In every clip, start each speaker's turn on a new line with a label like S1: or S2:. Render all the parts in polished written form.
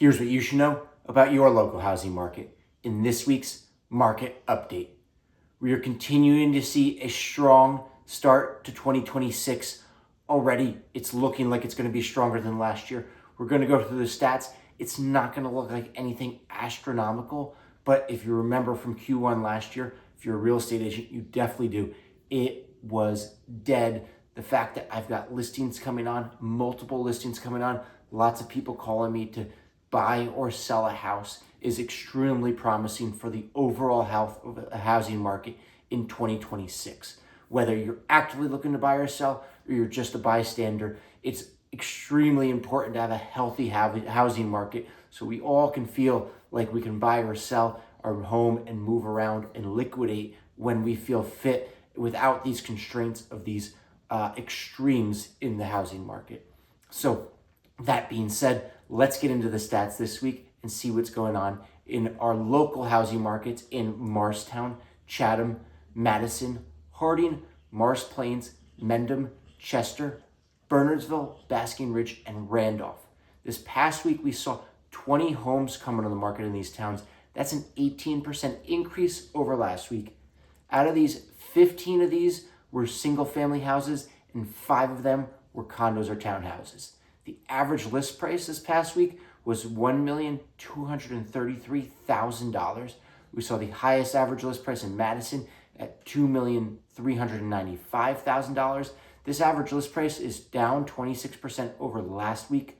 S1: Here's what you should know about your local housing market in this week's market update. We are continuing to see a strong start to 2026 already. It's looking like it's going to be stronger than last year. We're going to go through the stats. It's not going to look like anything astronomical, but if you remember from Q1 last year, if you're a real estate agent, you definitely do. It was dead. The fact that I've got listings coming on, multiple listings coming on, lots of people calling me to buy or sell a house is extremely promising for the overall health of the housing market in 2026. Whether you're actively looking to buy or sell or you're just a bystander, it's extremely important to have a healthy housing market so we all can feel like we can buy or sell our home and move around and liquidate when we feel fit without these constraints of these extremes in the housing market. So that being said, let's get into the stats this week and see what's going on in our local housing markets in Morristown, Chatham, Madison, Harding, Morris Plains, Mendham, Chester, Bernardsville, Basking Ridge, and Randolph. This past week, we saw 20 homes coming on the market in these towns. That's an 18% increase over last week. Out of these, 15 of these were single-family houses, and 5 of them were condos or townhouses. The average list price this past week was $1,233,000. We saw the highest average list price in Madison at $2,395,000. This average list price is down 26% over last week.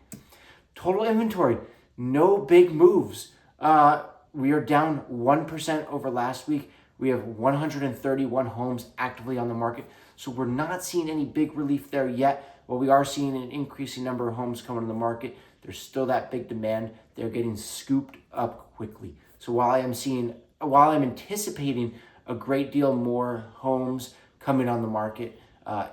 S1: Total inventory, no big moves. We are down 1% over last week. We have 131 homes actively on the market. So we're not seeing any big relief there yet. While we are seeing an increasing number of homes coming to the market, there's still that big demand. They're getting scooped up quickly. So while I'm anticipating a great deal more homes coming on the market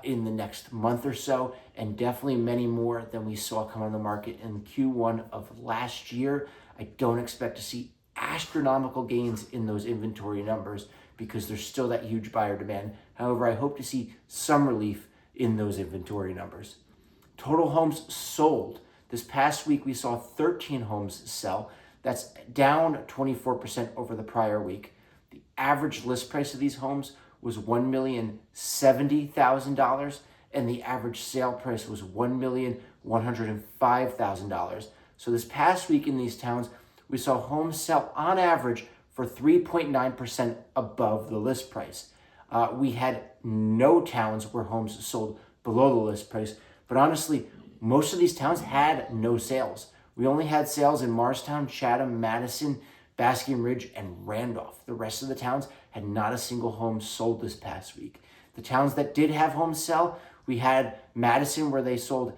S1: in the next month or so, and definitely many more than we saw come on the market in Q1 of last year, I don't expect to see astronomical gains in those inventory numbers because there's still that huge buyer demand. However, I hope to see some relief in those inventory numbers. Total homes sold. This past week, we saw 13 homes sell. That's down 24% over the prior week. The average list price of these homes was $1,070,000, and the average sale price was $1,105,000. So this past week in these towns, we saw homes sell on average for 3.9% above the list price. We had no towns where homes sold below the list price, but honestly, most of these towns had no sales. We only had sales in Morristown, Chatham, Madison, Basking Ridge, and Randolph. The rest of the towns had not a single home sold this past week. The towns that did have homes sell, we had Madison where they sold,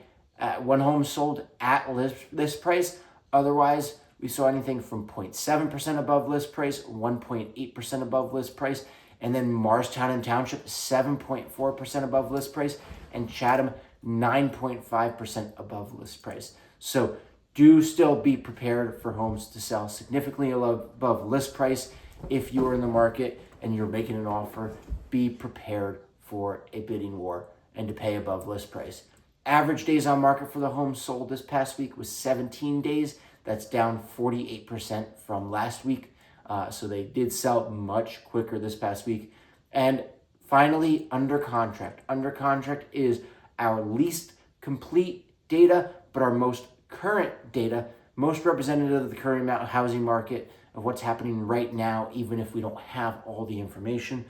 S1: one home sold at list price. Otherwise, we saw anything from 0.7% above list price, 1.8% above list price, and then Morristown and Township, 7.4% above list price, and Chatham, 9.5% above list price. So do still be prepared for homes to sell significantly above list price. If you're in the market and you're making an offer, be prepared for a bidding war and to pay above list price. Average days on market for the homes sold this past week was 17 days. That's down 48% from last week. So they did sell much quicker this past week. And finally, under contract. Under contract is our least complete data, but our most current data, most representative of the current housing market, of what's happening right now, even if we don't have all the information.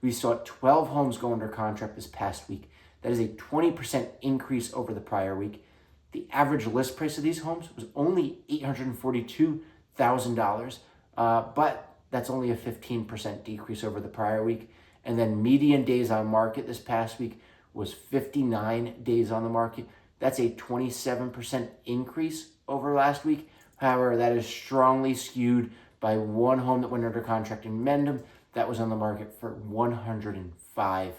S1: We saw 12 homes go under contract this past week. That is a 20% increase over the prior week. The average list price of these homes was only $842,000, but that's only a 15% decrease over the prior week. And then median days on market this past week was 59 days on the market. That's a 27% increase over last week. However, that is strongly skewed by one home that went under contract in Mendham that was on the market for 105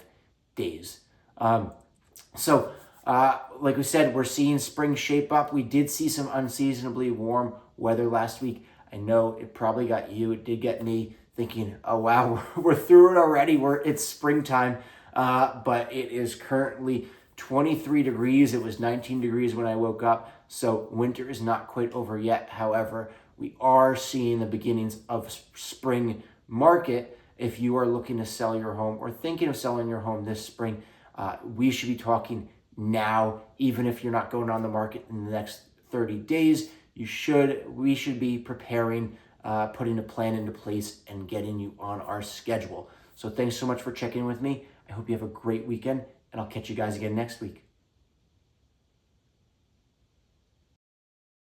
S1: days. Like we said, we're seeing spring shape up. We did see some unseasonably warm weather last week. I know it probably got you. It did get me thinking, oh, wow, we're through it already. It's springtime. But it is currently 23 degrees. It was 19 degrees when I woke up. So winter is not quite over yet. However, we are seeing the beginnings of spring market. If you are looking to sell your home or thinking of selling your home this spring, we should be talking now. Even if you're not going on the market in the next 30 days, we should be preparing, putting a plan into place and getting you on our schedule. So thanks so much for checking in with me. I hope you have a great weekend, and I'll catch you guys again next week.